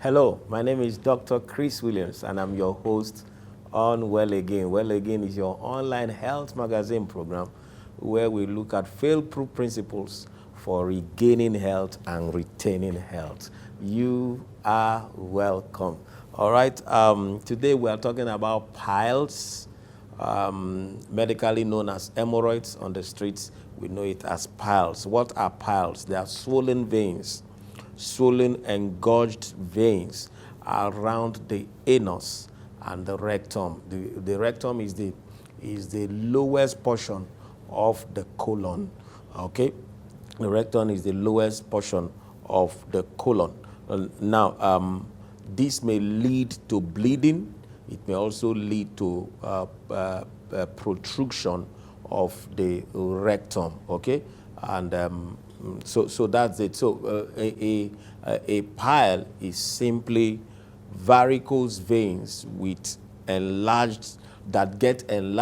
Hello, my name is Dr. Chris Williams, and I'm your host on Well Again. Well Again is your online health magazine program where we look at fail-proof principles for regaining health and retaining health. You are welcome. All right, today we are talking about piles, medically known as hemorrhoids. On the streets, we know it as piles. What are piles? They are swollen veins, swollen engorged veins around the anus and the rectum. The rectum is the lowest portion of the colon. Okay, the rectum is the lowest portion of the colon. Now, this may lead to bleeding. It may also lead to protrusion of the rectum. Okay, and so that's it. So a pile is simply varicose veins with enlarged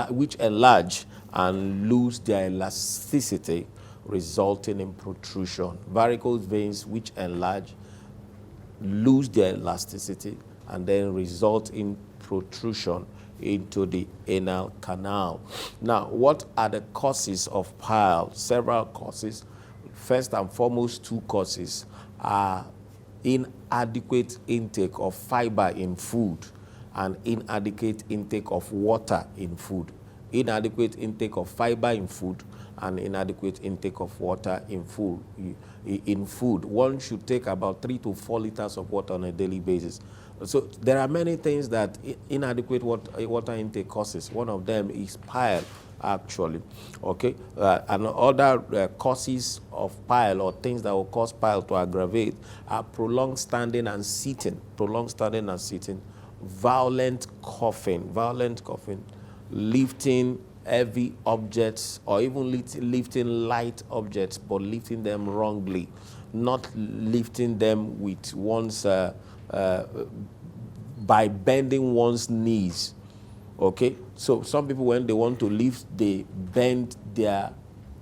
which enlarge and lose their elasticity, resulting in protrusion. Varicose veins which enlarge, lose their elasticity, and then result in protrusion into the anal canal. Now, what are the causes of pile? Several causes. First and foremost, two causes are inadequate intake of fiber in food and inadequate intake of water in food. Inadequate intake of fiber in food and inadequate intake of water in food. One should take about 3 to 4 liters of water on a daily basis. So there are many things that inadequate water intake causes. One of them is pile, actually. Okay, and other causes of pile, or things that will cause pile to aggravate, are prolonged standing and sitting, violent coughing, lifting heavy objects, or even lifting light objects, but lifting them wrongly, not lifting them with one's by bending one's knees. Okay, so some people, when they want to lift, they bend their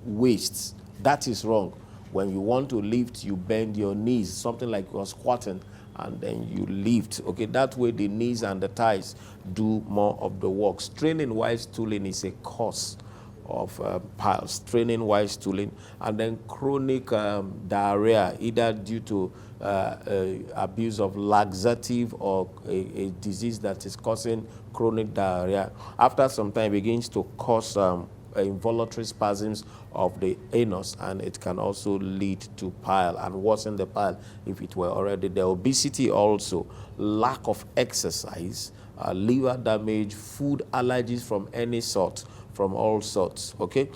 waists. That is wrong. When you want to lift, you bend your knees, something like you're squatting, and then you lift. Okay, that way the knees and the thighs do more of the work. Straining while stooling is a cause of piles. Straining while stooling, and then chronic diarrhea, either due to abuse of laxative or a disease that is causing chronic diarrhea. After some time, it begins to cause involuntary spasms of the anus, and it can also lead to pile and worsen the pile if it were already there. Obesity also, lack of exercise, liver damage, food allergies from any sort, from all sorts, okay,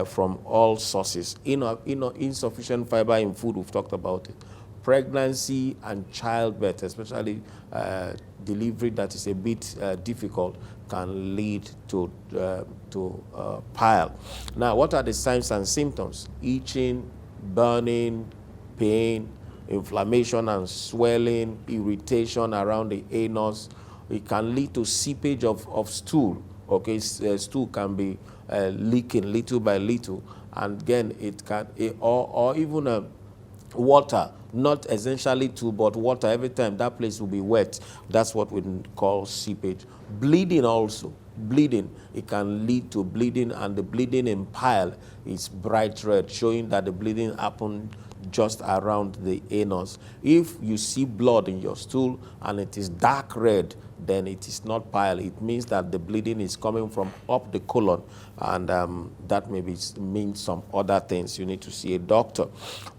from all sources. Insufficient fiber in food, we've talked about it. Pregnancy and childbirth, especially delivery that is a bit difficult, can lead to pile. Now, what are the signs and symptoms? Itching, burning, pain, inflammation and swelling, irritation around the anus. It can lead to seepage of stool. Okay, stool can be leaking little by little, and again, it can, or even water, not essentially too, but water every time, that place will be wet. That's what we call seepage. Bleeding also. Bleeding, it can lead to bleeding, and the bleeding in pile is bright red, showing that the bleeding happened just around the anus. If you see blood in your stool and it is dark red, then it is not pile. It means that the bleeding is coming from up the colon, and that maybe means some other things. You need to see a doctor.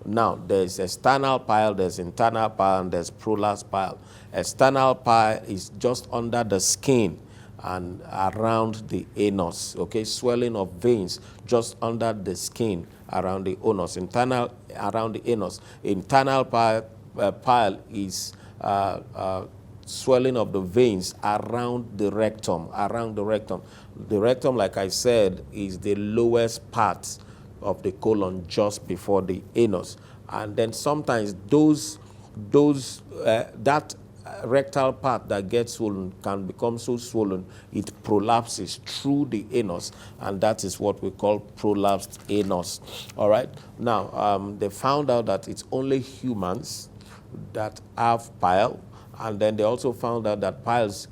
Now, there's external pile, there's internal pile, and there's prolapse pile. External pile is just under the skin and around the anus. Okay, swelling of veins just under the skin around the anus. Internal around the anus. Internal pile is swelling of the veins around the rectum. The rectum, like I said, is the lowest part of the colon, just before the anus. And then sometimes that rectal part that gets swollen can become so swollen it prolapses through the anus, and that is what we call prolapsed anus. All right. Now, they found out that it's only humans that have bile, And then they also found out that piles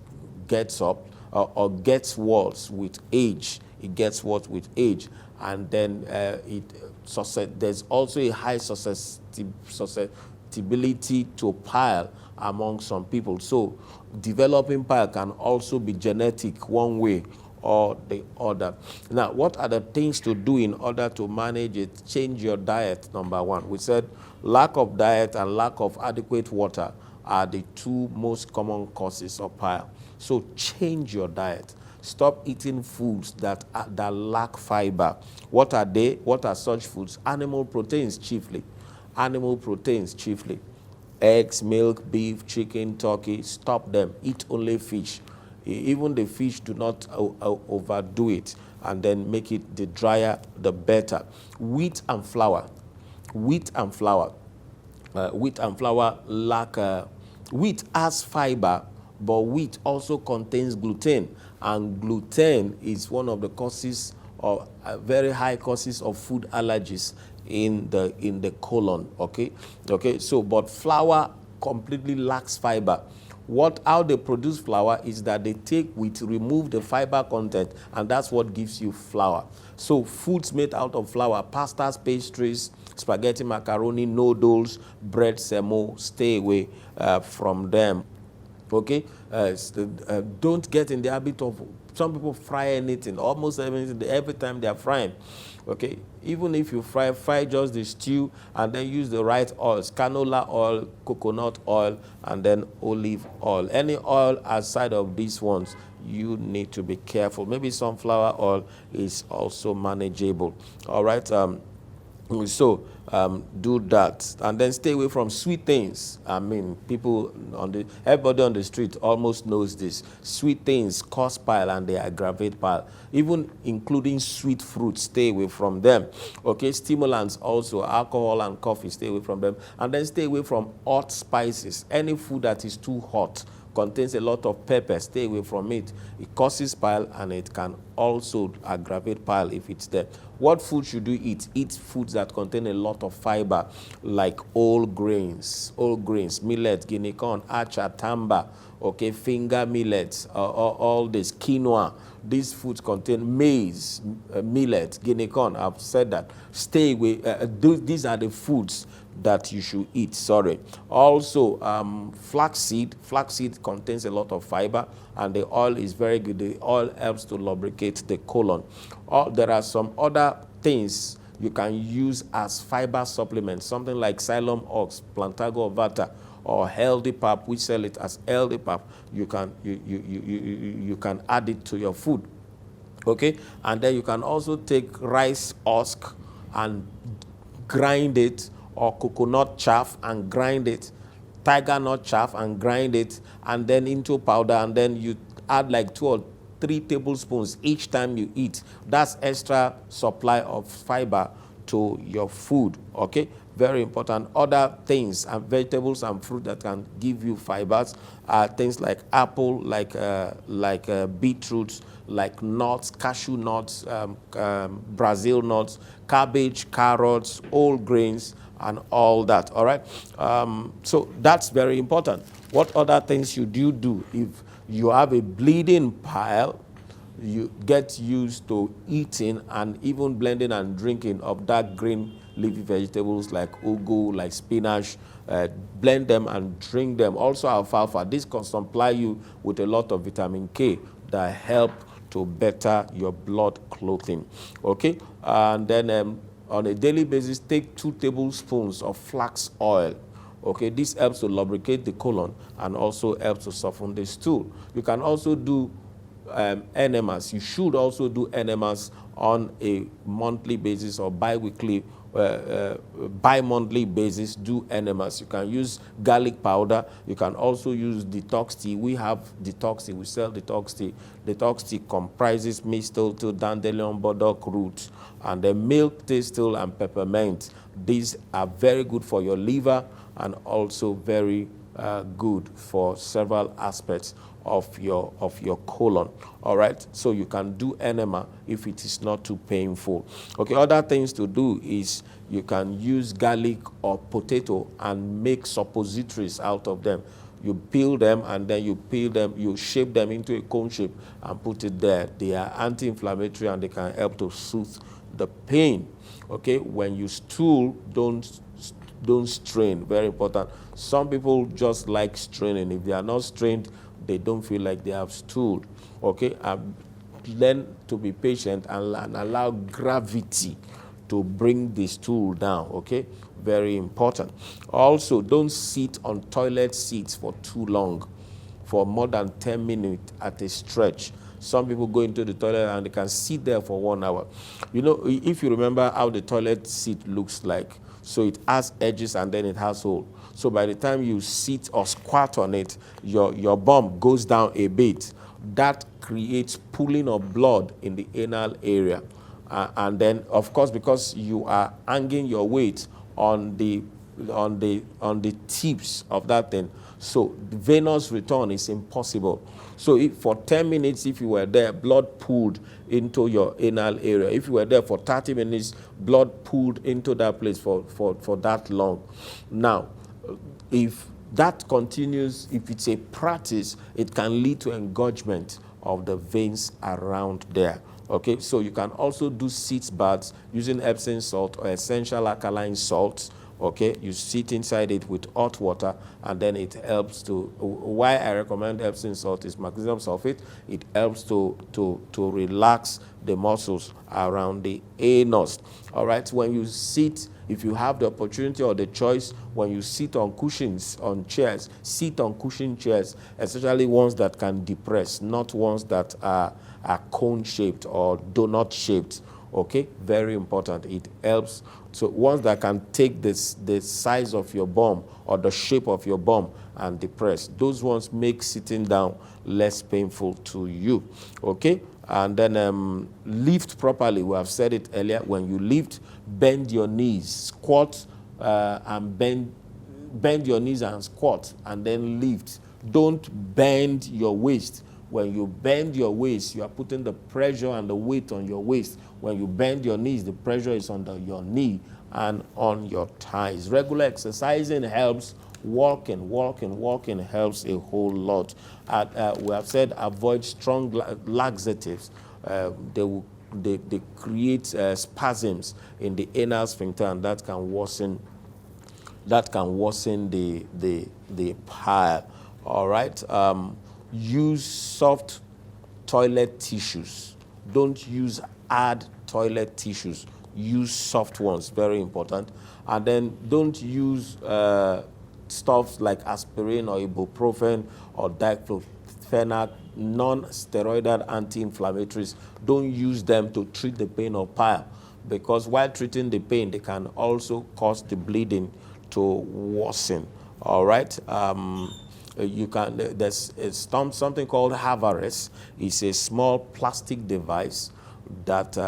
gets up or gets worse with age. It gets worse with age. And then there's also a high susceptibility to pile among some people. So developing pile can also be genetic one way or the other. Now, what are the things to do in order to manage it? Change your diet, number one. We said lack of diet and lack of adequate water are the two most common causes of pile. So change your diet. Stop eating foods that lack fiber. What are they? What are such foods? Animal proteins chiefly. Animal proteins chiefly. Eggs, milk, beef, chicken, turkey. Stop them. Eat only fish. Even the fish, do not overdo it, and then make it the drier the better. Wheat and flour. Wheat and flour. Wheat and flour lack. Wheat has fiber, but wheat also contains gluten, and gluten is one of the causes of very high causes of food allergies in the colon. Okay. So, but flour completely lacks fiber. How they produce flour is that they take wheat, remove the fiber content, and that's what gives you flour. So foods made out of flour, pastas, pastries, spaghetti, macaroni, noodles, bread, semo, stay away from them. Okay? Don't get in the habit of, some people fry anything, almost everything, every time they are frying. Okay, even if you fry just the stew and then use the right oils, canola oil, coconut oil, and then olive oil. Any oil outside of these ones, you need to be careful. Maybe sunflower oil is also manageable. All right. So do that, and then stay away from sweet things. I mean, everybody on the street almost knows this. Sweet things cause pile and they aggravate pile. Even including sweet fruits, stay away from them. Okay, stimulants also, alcohol and coffee, stay away from them, and then stay away from hot spices. Any food that is too hot, contains a lot of pepper, stay away from it. It causes pile and it can also aggravate pile if it's there. What food should you eat? Eat foods that contain a lot of fiber, like whole grains, millet, guinea corn, acha, tamba, okay, finger millets, all this, quinoa. These foods contain maize, millet, guinea corn. I've said that. Stay away. These are the foods that you should eat. Also, flaxseed. Flaxseed contains a lot of fiber, and the oil is very good. The oil helps to lubricate the colon. There are some other things you can use as fiber supplements, something like Xylem Ox, Plantago Ovata, or healthy pap. We sell it as healthy pap. You can add it to your food. Okay, and then you can also take rice husk and grind it, or coconut chaff and grind it, tiger nut chaff and grind it, and then into powder, and then you add like 2 or 3 tablespoons each time you eat. That's extra supply of fiber to your food. Okay, very important. Other things and vegetables and fruit that can give you fibers are things like apple, like beetroots, like nuts, cashew nuts, Brazil nuts, cabbage, carrots, whole grains, and all that. All right. So that's very important. What other things should you do if you have a bleeding pile? You get used to eating and even blending and drinking of dark green leafy vegetables like ugu, like spinach. Blend them and drink them. Also alfalfa. This can supply you with a lot of vitamin K that help to better your blood clotting. Okay, and then on a daily basis, take 2 tablespoons of flax oil. Okay, this helps to lubricate the colon and also helps to soften the stool. You can also do enemas. You should also do enemas on a monthly basis or bi-weekly, bi-monthly basis. Do enemas. You can use garlic powder. You can also use detox tea. We have detox tea. We sell detox tea. Detox tea comprises mistletoe, dandelion, burdock roots, and then milk, thistle, and peppermint. These are very good for your liver and also very good for several aspects of your colon. All right, so you can do enema if it is not too painful. Okay, other things to do is you can use garlic or potato and make suppositories out of them. You peel them, and then you peel them, you shape them into a cone shape and put it there. They are anti-inflammatory and they can help to soothe the pain. Okay, when you stool, don't strain. Very important. Some people just like straining. If they are not strained, they don't feel like they have stooled. Okay, learn to be patient and allow gravity to bring the stool down. Okay, very important. Also, don't sit on toilet seats for too long, for more than 10 minutes at a stretch. Some people go into the toilet and they can sit there for 1 hour. You know, if you remember how the toilet seat looks like, so it has edges and then it has holes. So by the time you sit or squat on it, your bum goes down a bit. That creates pooling of blood in the anal area. And then, of course, because you are hanging your weight on the tips of that thing, so the venous return is impossible. So if for 10 minutes, if you were there, blood pooled into your anal area. If you were there for 30 minutes, blood pooled into that place for that long. Now, if that continues, if it's a practice, it can lead to engorgement of the veins around there. Okay, so you can also do sit baths using Epsom salt or essential alkaline salts. Okay, you sit inside it with hot water, and then it helps to, why I recommend Epsom salt is magnesium sulfate. It helps to relax the muscles around the anus. All right, when you sit, if you have the opportunity or the choice, when you sit on cushions, on chairs, sit on cushion chairs, especially ones that can depress, not ones that are cone-shaped or donut-shaped. Okay, very important. It helps. So ones that can take the size of your bum or the shape of your bum and depress, those ones make sitting down less painful to you. Okay, and then lift properly. We have said it earlier. When you lift, bend your knees, squat and bend your knees and squat, and then lift. Don't bend your waist. When you bend your waist, you are putting the pressure and the weight on your waist. When you bend your knees, the pressure is under your knee and on your thighs. Regular exercising helps. Walking helps a whole lot. We have said avoid strong laxatives. They create spasms in the anal sphincter, and that can worsen the pile. All right. Use soft toilet tissues. Don't use hard toilet tissues. Use soft ones, very important. And then don't use stuff like aspirin or ibuprofen or diclofenac, non-steroidal anti-inflammatories. Don't use them to treat the pain or pile, because while treating the pain, they can also cause the bleeding to worsen. All right. You can, there's something called Hemorrhoid. It's a small plastic device that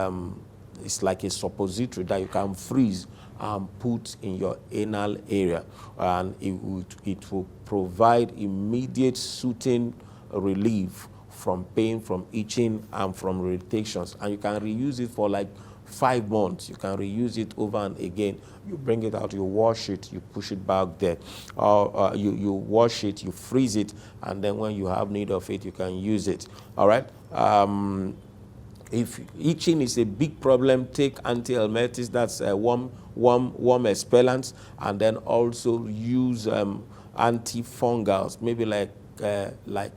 is like a suppository that you can freeze and put in your anal area, and it will provide immediate soothing relief from pain, from itching, and from irritations. And you can reuse it for like 5 months. You can reuse it over and again. You bring it out, you wash it, you push it back there. Or you wash it, you freeze it, and then when you have need of it, you can use it. All right? If itching is a big problem, take anti-helminthics, that's warm expellants, and then also use antifungals, maybe like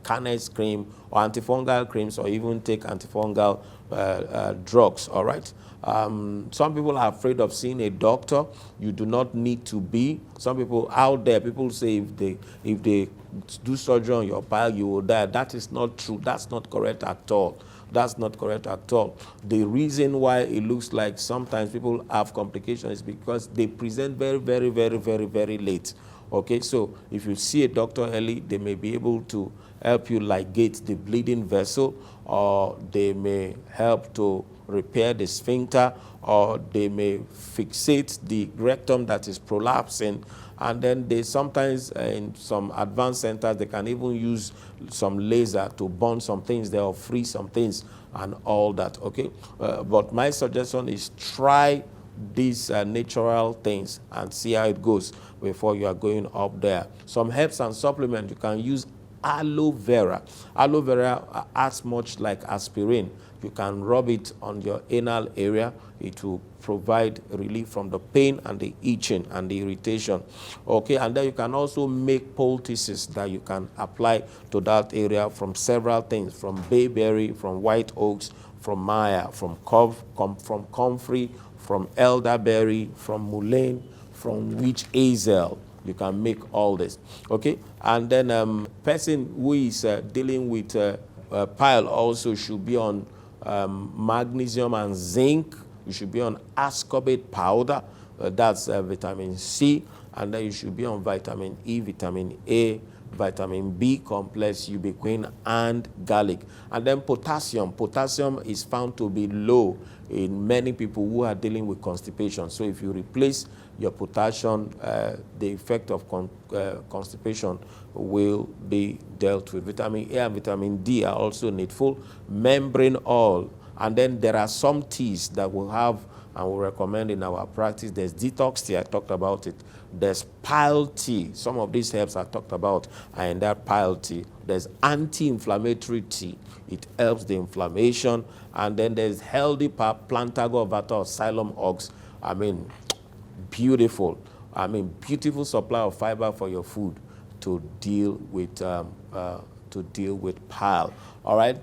Carnage cream or antifungal creams, or even take antifungal drugs. All right. Some people are afraid of seeing a doctor. You do not need to be. Some people out there, people say if they do surgery on your pile, you will die. That is not true. That's not correct at all. That's not correct at all. The reason why it looks like sometimes people have complications is because they present very, very, very, very, very late. Okay, so if you see a doctor early, they may be able to help you ligate the bleeding vessel, or they may help to repair the sphincter, or they may fixate the rectum that is prolapsing. And then they sometimes, in some advanced centers, they can even use some laser to burn some things there or freeze some things and all that, okay? But my suggestion is try these natural things and see how it goes before you are going up there. Some herbs and supplements, you can use aloe vera. Aloe vera acts much like aspirin. You can rub it on your anal area. It will provide relief from the pain and the itching and the irritation. Okay, and then you can also make poultices that you can apply to that area from several things, from bayberry, from white oaks, from maya, from comfrey, from elderberry, from mullein, from witch hazel. You can make all this, okay? And then person who is dealing with pile also should be on magnesium and zinc. You should be on ascorbate powder. That's vitamin C. And then you should be on vitamin E, vitamin A, vitamin B complex, ubiquin, and garlic. And then potassium. Potassium is found to be low in many people who are dealing with constipation. So if you replace your potassium, the effect of constipation will be dealt with. Vitamin A and vitamin D are also needful. Membrane oil. And then there are some teas that we have and we recommend in our practice. There's detox tea, I talked about it. There's pile tea. Some of these herbs I talked about are in that pile tea. There's anti-inflammatory tea. It helps the inflammation. And then there's healthy plantago vata or xylem ox. I mean, beautiful. I mean, beautiful supply of fiber for your food to deal with pile. All right.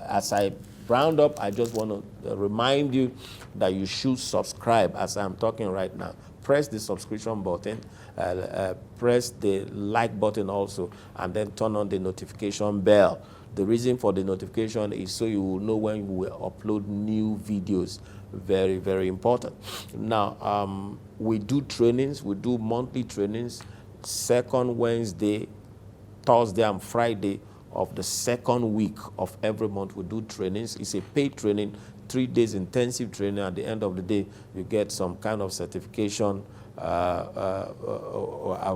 As I round up, I just want to remind you that you should subscribe as I'm talking right now. Press the subscription button, press the like button also, and then turn on the notification bell. The reason for the notification is so you will know when we will upload new videos. Very, very important. Now, we do trainings. We do monthly trainings, second Wednesday, Thursday, and Friday of the second week of every month. We do trainings. It's a paid training, 3 days intensive training. At the end of the day, you get some kind of certification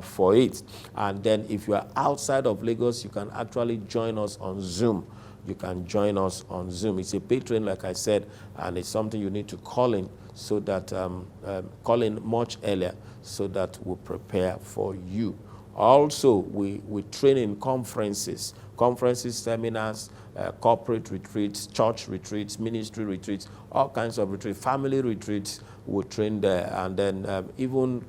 for it. And then if you are outside of Lagos, you can actually join us on Zoom. You can join us on Zoom. It's a paid training, like I said, and it's something you need to call in so that call in much earlier so that we prepare for you. Also, we train in conferences, seminars, corporate retreats, church retreats, ministry retreats, all kinds of retreats, family retreats. We train there, and then even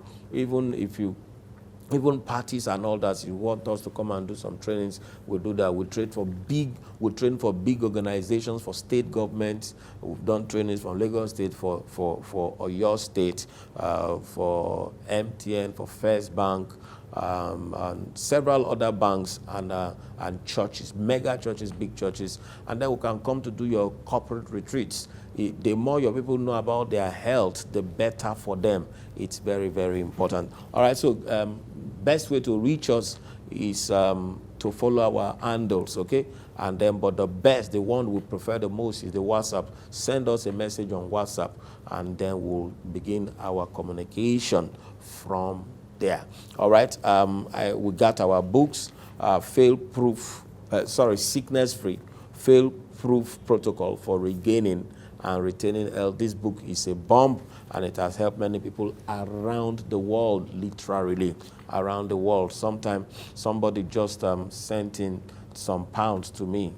parties and all that, you want us to come and do some trainings, we'll do that. We train for big organizations, for state governments. We've done trainings from Lagos State, for Oyo State, for MTN, for First Bank, and several other banks and churches, mega churches, big churches. And then we can come to do your corporate retreats. The more your people know about their health, the better for them. It's very, very important. All right, so best way to reach us is to follow our handles, okay? And then, but the one we prefer the most is the WhatsApp. Send us a message on WhatsApp, and then we'll begin our communication from there. All right, we got our books, Sickness-Free, Fail-Proof Protocol for Regaining and Retaining Health. This book is a bomb, and it has helped many people around the world, literally around the world. Sometimes somebody just sent in some pounds to me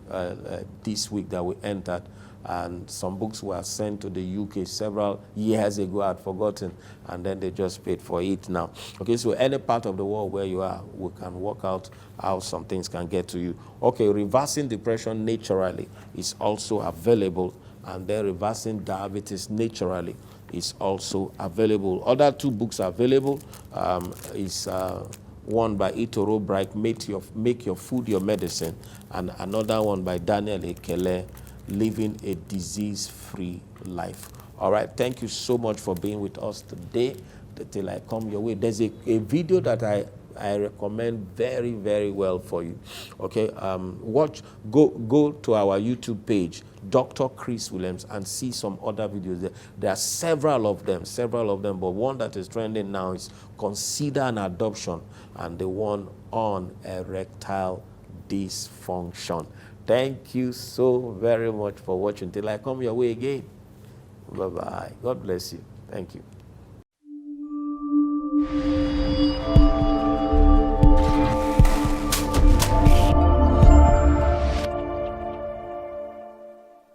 this week that we entered, and some books were sent to the UK several years ago. I'd forgotten, and then they just paid for it now. Okay, so any part of the world where you are, we can work out how some things can get to you. Okay, reversing depression naturally is also available, and then reversing diabetes naturally is also available. Other 2 books available is one by Itoro Bright, Make Your Food Your Medicine, and another one by Daniel Ekele, Living a Disease-Free Life. All right, thank you so much for being with us today. Till I come your way, there's a video that I recommend very, very well for you. Okay, go to our YouTube page, Dr. Chris Williams, and see some other videos there. There are several of them, but one that is trending now is Consider an Adoption, and the one on erectile dysfunction. Thank you so very much for watching. Till I come your way again, Bye-bye. God bless you. Thank you.